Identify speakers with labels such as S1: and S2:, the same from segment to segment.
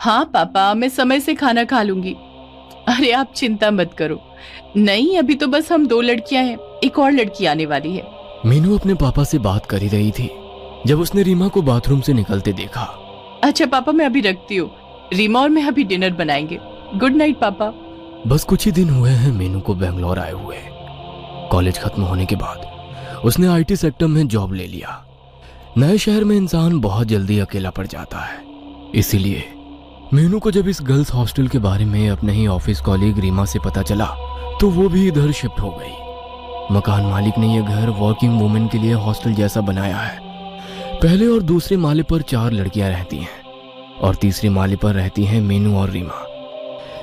S1: हाँ पापा, मैं समय से खाना खा लूंगी। अरे आप चिंता मत करो। नहीं, अभी तो बस हम दो लड़कियां हैं, एक और लड़की आने वाली है।
S2: मीनू अपने पापा से बात कर ही रही थी जब उसने रीमा को बाथरूम से निकलते देखा।
S1: अच्छा पापा, मैं अभी रखती हूँ। रीमा और मैं अभी डिनर बनाएंगे। गुड नाइट पापा।
S2: बस कुछ ही दिन हुए हैं मीनू को बेंगलोर आए हुए। कॉलेज खत्म होने के बाद उसने आईटी सेक्टर में जॉब ले लिया। नए शहर में इंसान बहुत जल्दी अकेला पड़ जाता है, इसीलिए मीनू को जब इस गर्ल्स हॉस्टल के बारे में अपने ही ऑफिस कॉलीग रीमा से पता चला तो वो भी इधर शिफ्ट हो गई। मकान मालिक ने यह घर वर्किंग वुमेन के लिए हॉस्टल जैसा बनाया है। पहले और दूसरे माले पर 4 लड़कियां रहती हैं और तीसरे माले पर रहती हैं मीनू और रीमा।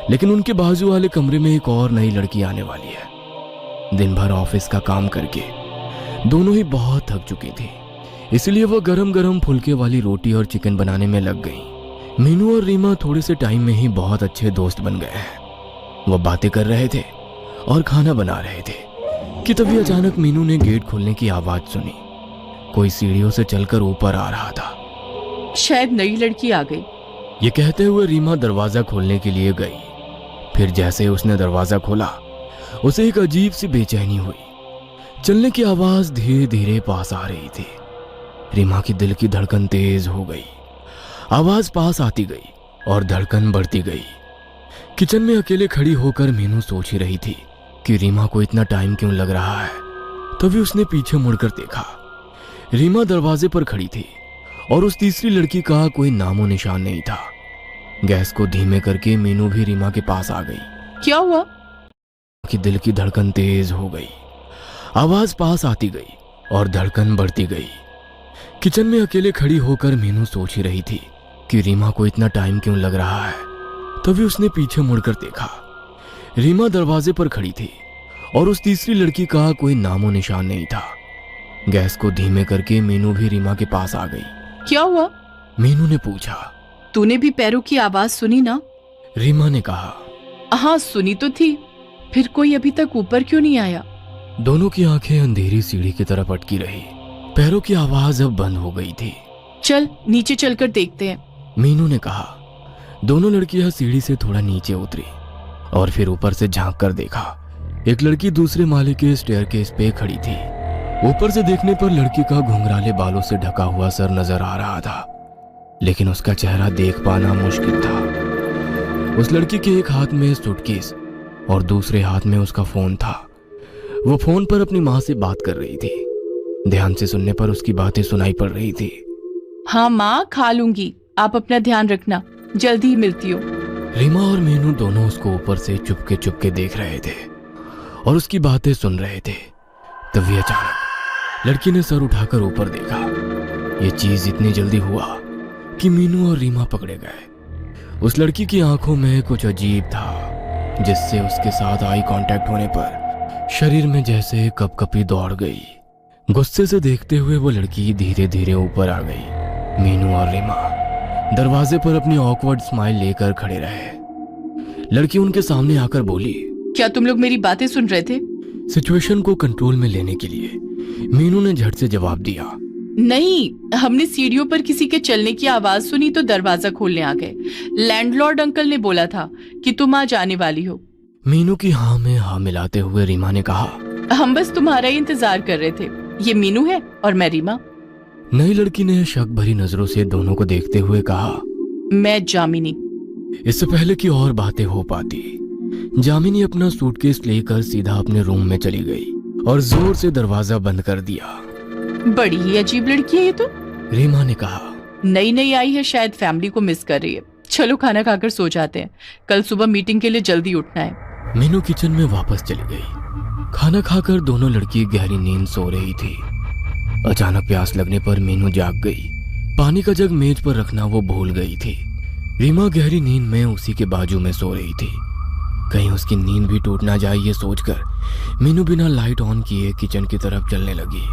S2: लेकिन उनके बाजू वाले कमरे में एक और नई लड़की आने वाली है। दिन भर ऑफिस का काम करके दोनों ही बहुत थक चुकी थी, इसलिए वो गरम गरम फुलके वाली रोटी और चिकन बनाने में लग गई। मीनू और रीमा थोड़े से टाइम में ही बहुत अच्छे दोस्त बन गए हैं। वो बातें कर रहे थे और खाना बना रहे थे कि तभी अचानक मीनू ने गेट खोलने की आवाज सुनी। कोई सीढ़ियों से चलकर ऊपर आ रहा था।
S1: शायद नई लड़की आ गई।
S2: ये कहते हुए रीमा दरवाजा खोलने के लिए गई। फिर जैसे उसने दरवाजा खोला उसे एक अजीब सी बेचैनी हुई। चलने की आवाज धीरे धीरे पास आ रही थी। रीमा की दिल की धड़कन तेज हो गई। आवाज पास आती गई और धड़कन बढ़ती गई। किचन में अकेले खड़ी होकर मीनू सोच ही रही थी कि रीमा को इतना टाइम क्यों लग रहा है। तभी उसने पीछे मुड़कर देखा। रीमा दरवाजे पर खड़ी थी और उस तीसरी लड़की का कोई नामो निशान नहीं था। गैस को धीमे करके मीनू भी रीमा के पास आ गई।
S1: क्या हुआ?
S2: कि दिल की धड़कन तेज हो गई। आवाज पास आती गई और धड़कन बढ़ती गई। किचन में अकेले खड़ी होकर मीनू सोच ही रही थी कि रीमा को इतना टाइम क्यों लग रहा है। तभी उसने पीछे मुड़कर देखा। रीमा दरवाजे पर खड़ी थी और उस तीसरी लड़की का कोई नामो निशान नहीं था। गैस को धीमे करके मीनू भी रीमा के पास आ गई।
S1: क्या हुआ?
S2: मीनू ने पूछा।
S1: तूने भी पैरों की आवाज सुनी ना?
S2: रीमा ने कहा।
S1: हाँ सुनी तो थी, फिर कोई अभी तक ऊपर क्यों नहीं आया?
S2: दोनों की आंखें अंधेरी सीढ़ी की तरफ अटकी रही। पैरों की आवाज अब बंद हो गई थी।
S1: चल नीचे चलकर देखते हैं,
S2: मीनू ने कहा। दोनों लड़कियां सीढ़ी से थोड़ा नीचे उतरी और फिर ऊपर से झांक कर देखा। एक लड़की दूसरे माले के स्टेयरकेस पे खड़ी थी। ऊपर से देखने पर लड़की का घुंघराले बालों से ढका हुआ सर नजर आ रहा था, लेकिन उसका चेहरा देख पाना मुश्किल था। उस लड़की के एक हाथ में सूटकेस और दूसरे हाथ में उसका फोन था। वो फोन पर अपनी माँ से बात कर रही थी। ध्यान से सुनने पर उसकी बातें सुनाई पड़ रही थी।
S1: हाँ माँ, खा लूंगी, आप अपना ध्यान रखना, जल्दी ही मिलती हूँ।
S2: रीमा और मीनू दोनों उसको ऊपर से चुपके चुपके देख रहे थे और उसकी बातें सुन रहे थे। तभी अचानक लड़की ने सर उठाकर ऊपर देखा। ये चीज इतनी जल्दी हुआ कि मीनू और रीमा पकड़े गए। उस लड़की की आंखों में कुछ अजीब था, जिससे उसके साथ आई कांटेक्ट होने पर शरीर में जैसे कपकपी दौड़ गई। गुस्से से देखते हुए वो लड़की धीरे धीरे ऊपर आ गई। मीनू और रीमा दरवाजे पर अपनी ऑकवर्ड स्माइल लेकर खड़े रहे। लड़की उनके सामने आकर बोली।
S1: क्या तुम लोग मेरी बातें सुन रहे थे?
S2: सिचुएशन को कंट्रोल में लेने के लिए मीनू ने झट से जवाब दिया।
S1: नहीं, हमने सीढ़ियों पर किसी के चलने की आवाज सुनी तो दरवाजा खोलने आ गए। लैंडलॉर्ड अंकल ने बोला था कि तुम आज आने वाली हो।
S2: मीनू की हाँ में हाँ मिलाते हुए रीमा ने कहा।
S1: हम बस तुम्हारा ही इंतजार कर रहे थे। ये मीनू है और मैं रीमा।
S2: नई लड़की ने शक भरी नजरों से दोनों को देखते हुए कहा।
S1: मैं जामिनी।
S2: इससे पहले कि और बातें हो पाती, जामिनी अपना सूटकेस लेकर सीधा अपने रूम में चली गई और जोर से दरवाजा बंद कर दिया।
S1: बड़ी ही अजीब लड़की है ये तो,
S2: रीमा ने कहा।
S1: नई नई आई है, शायद फैमिली को मिस कर रही है। चलो खाना खाकर सो जाते हैं, कल सुबह मीटिंग के लिए जल्दी उठना है।
S2: मीनू किचन में वापस चली गई। खाना खाकर दोनों लड़की गहरी नींद सो रही थी। अचानक प्यास लगने पर मीनू जाग गई। पानी का जग मेज पर रखना वो भूल गई थी। रीमा गहरी नींद में उसी के बाजू में सो रही थी। कहीं उसकी नींद भी टूट ना जाए ये सोचकर मीनू बिना लाइट ऑन किए किचन की तरफ चलने लगी।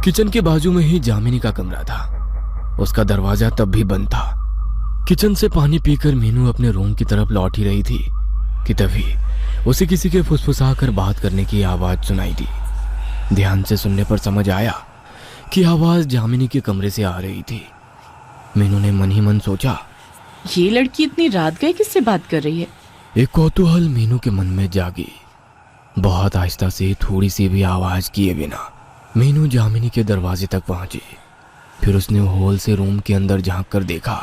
S2: किचन के बाजू में ही जामिनी का कमरा था। उसका दरवाजा तब भी बंद था। किचन से पानी पीकर मीनू अपने रूम की तरफ लौट ही रही थी कि तभी उसे किसी के फुसफुसाकर बात करने की आवाज सुनाई दी। ध्यान से सुनने पर समझ आया कि आवाज जामिनी के कमरे से आ रही थी। मीनू ने मन ही मन सोचा,
S1: ये लड़की इतनी रात गए किससे बात कर रही है?
S2: एक कौतूहल मीनू के मन में जागी। बहुत आहिस्ता से, थोड़ी सी भी आवाज किए बिना मीनू जामिनी के दरवाजे तक पहुंची। फिर उसने हॉल से रूम के अंदर झांक कर देखा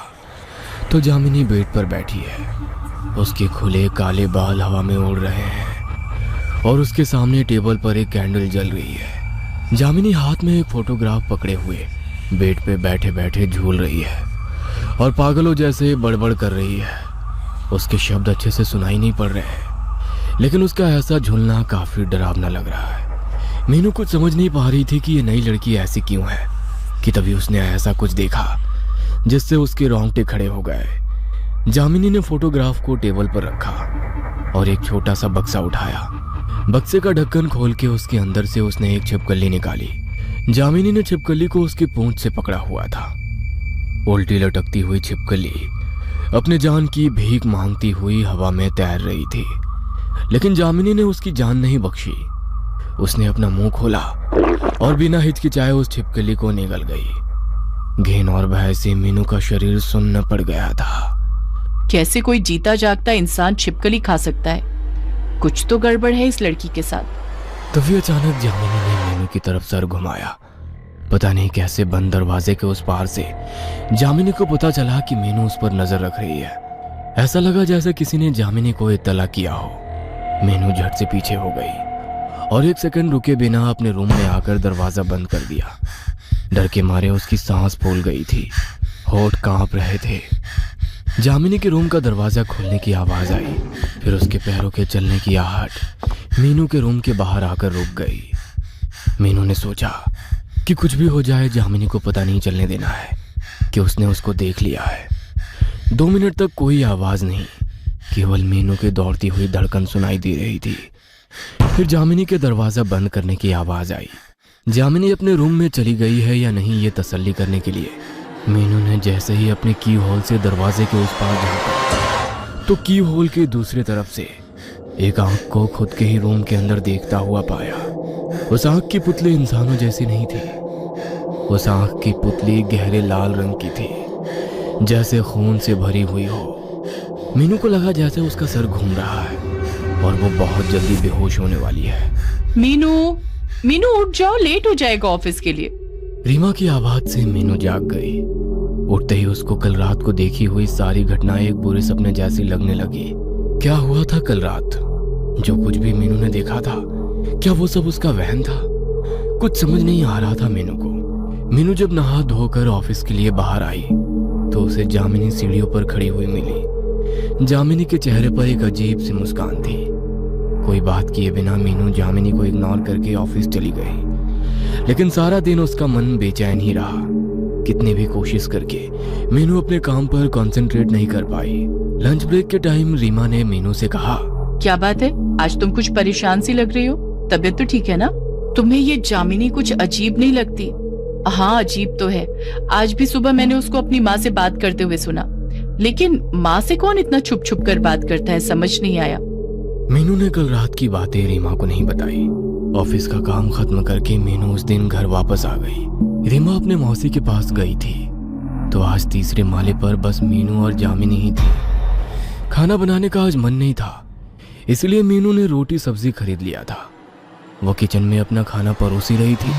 S2: तो जामिनी बेड पर बैठी है। उसके खुले काले बाल हवा में उड़ रहे हैं और उसके सामने टेबल पर एक कैंडल जल रही है। जामिनी हाथ में एक फोटोग्राफ पकड़े हुए बेड पे बैठे बैठे झूल रही है और पागलों जैसे बड़बड़ कर रही है। उसके शब्द अच्छे से सुनाई नहीं पड़ रहे हैं, लेकिन उसका ऐसा झूलना काफी डरावना लग रहा है। मीनू कुछ समझ नहीं पा रही थी कि ये नई लड़की ऐसी क्यों है कि तभी उसने ऐसा कुछ देखा जिससे उसके रोंगटे खड़े हो गए। जामिनी ने फोटोग्राफ को टेबल पर रखा और एक छोटा सा बक्सा उठाया। बक्से का ढक्कन खोल के उसके अंदर से उसने एक छिपकली निकाली। जामिनी ने छिपकली को उसकी पूंछ से पकड़ा हुआ था। उल्टी लटकती हुई छिपकली अपने जान की भीख मांगती हुई हवा में तैर रही थी, लेकिन जामिनी ने उसकी जान नहीं बख्शी। उसने अपना मुंह खोला और बिना हिचकिचाए उस छिपकली को निगल गई। घिन और भय से मीनू का शरीर सुन्न पड़ गया था।
S1: कैसे कोई जीता जागता इंसान छिपकली खा सकता है? कुछ तो गड़बड़ है इस लड़की के साथ।
S2: तभी अचानक जामिनी ने मीनू की तरफ सर घुमाया। पता नहीं कैसे बंद दरवाजे के उस पार से जामिनी को पता चला कि मीनू उस पर नजर रख रही है। ऐसा लगा जैसे किसी ने जामिनी को इत्तला किया हो। मीनू झट से पीछे हो गई और एक सेकंड रुके बिना अपने रूम में आकर दरवाजा बंद कर दिया। डर के मारे उसकी सांस फूल गई थी, होठ कांप रहे थे। जामिनी के रूम का दरवाजा खुलने की आवाज आई, फिर उसके पैरों के चलने की आहट मीनू के रूम के बाहर आकर रुक गई। मीनू ने सोचा कि कुछ भी हो जाए जामिनी को पता नहीं चलने देना है कि उसने उसको देख लिया है। 2 मिनट तक कोई आवाज नहीं, केवल मीनू की दौड़ती हुई धड़कन सुनाई दे रही थी। फिर जामिनी के दरवाजा बंद करने की आवाज आई। जामिनी अपने रूम में चली गई है या नहीं ये तसल्ली करने के लिए मीनू ने जैसे ही अपने की होल से दरवाजे के उस पार झांका तो की होल के दूसरी तरफ से एक आंख को खुद के ही रूम के अंदर देखता हुआ पाया। उस आंख की पुतली इंसानों जैसी नहीं थी। उस आंख की पुतली गहरे लाल रंग की थी, जैसे खून से भरी हुई हो। मीनू को लगा जैसे उसका सर घूम रहा है और वो बहुत जल्दी बेहोश होने वाली है।
S1: मीनू, मीनू उठ जाओ, लेट हो जाएगा ऑफिस के लिए।
S2: रीमा की आवाज से मीनू जाग गई। उठते ही उसको कल रात को देखी हुई सारी घटनाएं एक बुरे सपने जैसी लगने लगी। क्या हुआ था कल रात? जो कुछ भी मीनू ने देखा था, क्या वो सब उसका वहम था? कुछ समझ नहीं आ रहा था मीनू को। मीनू जब नहा धोकर ऑफिस के लिए बाहर आई तो उसे जामिनी सीढ़ियों पर खड़ी हुई मिली। जामिनी के चेहरे पर एक अजीब सी मुस्कान थी। कोई बात किए बिना मीनू जामिनी को इग्नोर करके ऑफिस चली गई, लेकिन सारा दिन उसका मन बेचैन ही रहा। कितनी भी कोशिश करके मीनू अपने काम पर कंसंट्रेट नहीं कर पाई। लंच ब्रेक के टाइम रीमा ने मीनू से कहा,
S1: क्या बात है, आज तुम कुछ परेशान सी लग रही हो? तबीयत तो ठीक है ना? तुम्हें ये जामिनी कुछ अजीब नहीं लगती? हाँ, अजीब तो है। आज भी सुबह मैंने उसको अपनी माँ से बात करते हुए सुना, लेकिन माँ से कौन इतना छुप छुप कर बात करता है, समझ नहीं आया।
S2: मीनू ने कल रात की बातें रीमा को नहीं बताई। ऑफिस का काम खत्म करके मीनू उस दिन घर वापस आ गई। रीमा अपने मौसी के पास गई थी तो आज तीसरे माले पर बस मीनू और जामिनी ही थी। खाना बनाने का आज मन नहीं था, इसलिए मीनू ने रोटी सब्जी खरीद लिया था। वो किचन में अपना खाना परोसी रही थी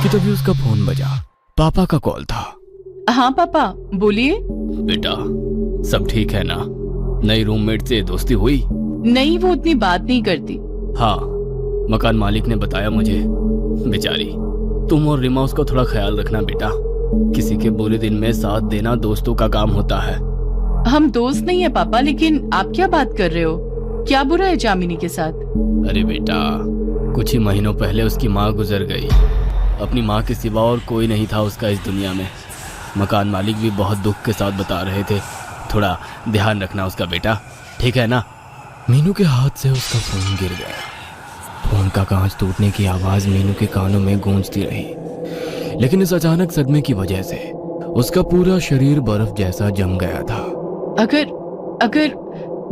S2: कि तभी उसका फोन बजा। पापा का कॉल था।
S1: हाँ पापा, बोलिए।
S2: बेटा, सब ठीक है ना? नई रूममेट से दोस्ती हुई?
S1: नहीं, वो उतनी बात नहीं करती।
S2: हाँ, मकान मालिक ने बताया मुझे। बेचारी, तुम और रीमा उसका थोड़ा ख्याल रखना बेटा। किसी के बुरे दिन में साथ देना दोस्तों का काम होता है।
S1: हम दोस्त नहीं है पापा, लेकिन आप क्या बात कर रहे हो? क्या बुरा है जामिनी के साथ?
S2: अरे बेटा, कुछ ही महीनों पहले उसकी माँ गुजर गई। अपनी माँ के सिवा और कोई नहीं था उसका इस दुनिया में। मकान मालिक भी बहुत दुख के साथ बता रहे थे। थोड़ा ध्यान रखना उसका बेटा, ठीक है ना? मीनू के हाथ से उसका फोन गिर गया। फोन का कांच टूटने की आवाज मीनू के कानों में गूंजती रही, लेकिन इस अचानक सदमे की वजह से उसका पूरा शरीर बर्फ जैसा जम गया था।
S1: अगर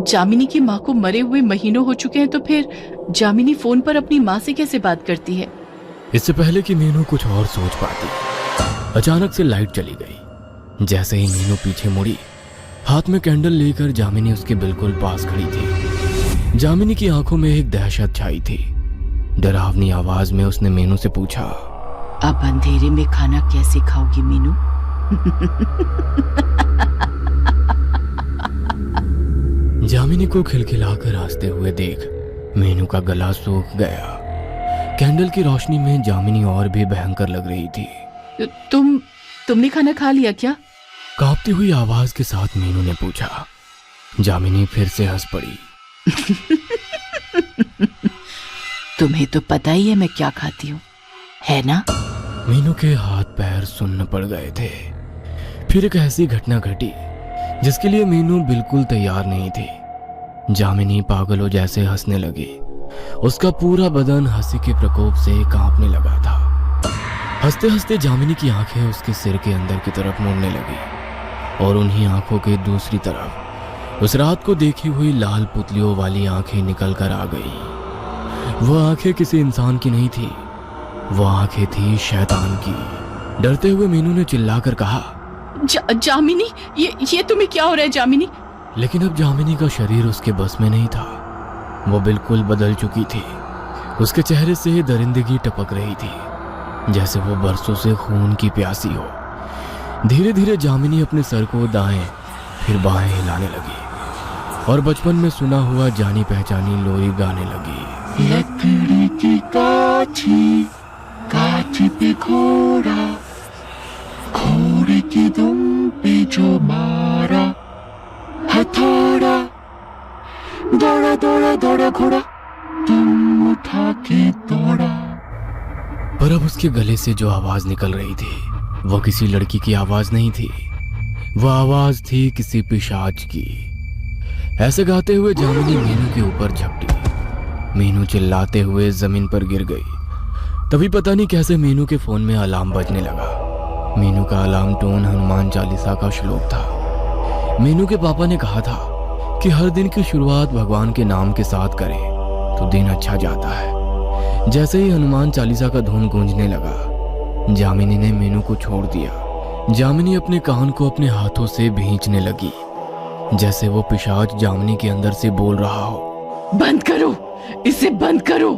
S1: जामिनी की माँ को मरे हुए महीनों हो चुके हैं तो फिर जामिनी फोन पर अपनी माँ से कैसे बात करती है?
S2: इससे पहले कि मीनू कुछ और सोच पाती, अचानक से लाइट चली गई। जैसे ही मीनू पीछे मुड़ी हाथ में कैंडल लेकर जामिनी उसके बिल्कुल पास खड़ी थी। जामिनी की आंखों में एक दहशत छाई थी। डरावनी आवाज में उसने मीनू से पूछा,
S1: अब अंधेरे में खाना कैसे खाओगी मीनू?
S2: जामिनी को खिलखिलाकर हंसते हुए देख मीनू का गला सूख गया। कैंडल की रोशनी में जामिनी और भी भयंकर लग रही थी।
S1: तुमने खाना खा लिया क्या?
S2: कांपती हुई आवाज के साथ मीनू ने पूछा। जामिनी फिर से हंस पड़ी।
S1: तुम्हें तो पता ही है मैं क्या खाती हूँ, है ना?
S2: मीनू के हाथ पैर सुन्न पड़ गए थे। फिर एक ऐसी घटना घटी जिसके लिए मीनू बिल्कुल तैयार नहीं थी। जामिनी पागलों जैसे हंसने लगी। उसका पूरा बदन हंसी के प्रकोप से कांपने लगा था। हंसते हंसते जामिनी की आंखें उसके सिर के अंदर की तरफ मुड़ने लगी और उन्हीं आंखों के दूसरी तरफ उस रात को देखी हुई लाल पुतलियों वाली आंखें निकल कर आ गई। वह आंखें किसी इंसान की नहीं थी, वह आंखें थी शैतान की। डरते हुए मीनू ने चिल्लाकर कहा,
S1: जामिनी, ये तुम्हें क्या हो रहा है जामिनी?
S2: लेकिन अब जामिनी का शरीर उसके बस में नहीं था। वो बिल्कुल बदल चुकी थी। उसके चेहरे से दरिंदगी टपक रही थी, जैसे वो बरसों से खून की प्यासी हो। धीरे धीरे जामिनी अपने सर को दाएं फिर बाएं हिलाने लगी और बचपन में सुना हुआ जानी पहचानी लोरी गाने लगी।
S3: लकड़ी की काठी पे घोड़ा, घोड़े की दुम पे जो मारा हथौड़ा, दौड़ा दौड़ा दौड़ा घोड़ा, तुम उठा के दौड़ा।
S2: पर अब उसके गले से जो आवाज निकल रही थी वह किसी लड़की की आवाज नहीं थी, वह आवाज थी किसी पिशाच की। ऐसे गाते हुए जामिनी मीनू के ऊपर झपटी। मीनू चिल्लाते हुए जमीन पर गिर गई। तभी पता नहीं कैसे मीनू के फोन में अलार्म बजने लगा। मीनू का अलार्म टोन हनुमान चालीसा का श्लोक था। मीनू के पापा ने कहा था कि हर दिन की शुरुआत भगवान के नाम के साथ करें तो दिन अच्छा जाता है। जैसे ही हनुमान चालीसा का धुन गूंजने लगा, जामिनी ने मीनू को छोड़ दिया। जामिनी अपने कान को अपने हाथों से भींचने लगी, जैसे वो पिशाच जामिनी के अंदर से बोल रहा हो,
S1: बंद करो, इसे बंद करो।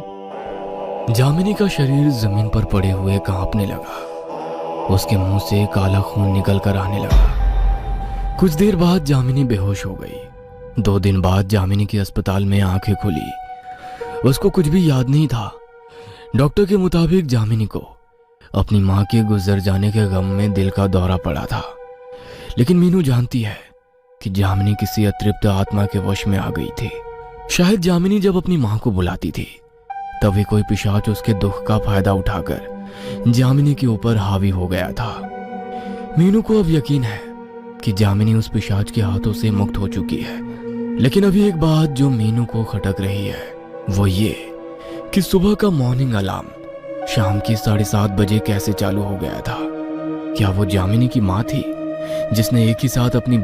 S2: जामिनी का शरीर जमीन पर पड़े हुए कांपने लगा। उसके मुंह से काला खून निकल कर आने लगा। कुछ देर बाद जामिनी बेहोश हो गई। 2 दिन बाद जामिनी की अस्पताल में आंखें खुली। उसको कुछ भी याद नहीं था। डॉक्टर के मुताबिक जामिनी को अपनी मां के गुजर जाने के गम में दिल का दौरा पड़ा था। लेकिन मीनू जानती है कि जामिनी किसी अतृप्त आत्मा के वश में आ गई थी। शायद जामिनी जब अपनी मां को बुलाती थी तभी कोई पिशाच उसके दुख का फायदा उठाकर जामिनी के ऊपर हावी हो गया था। मीनू को अब यकीन है कि जामिनी उस पिशाच के हाथों से मुक्त हो चुकी है। लेकिन अभी एक बात जो मीनू को खटक रही है वो ये कि सुबह का मॉर्निंग अलार्म शाम की 7:30 बजे कैसे चालू हो गया था। क्या वो जामिनी की मां थी जिसने एक ही साथ अपनी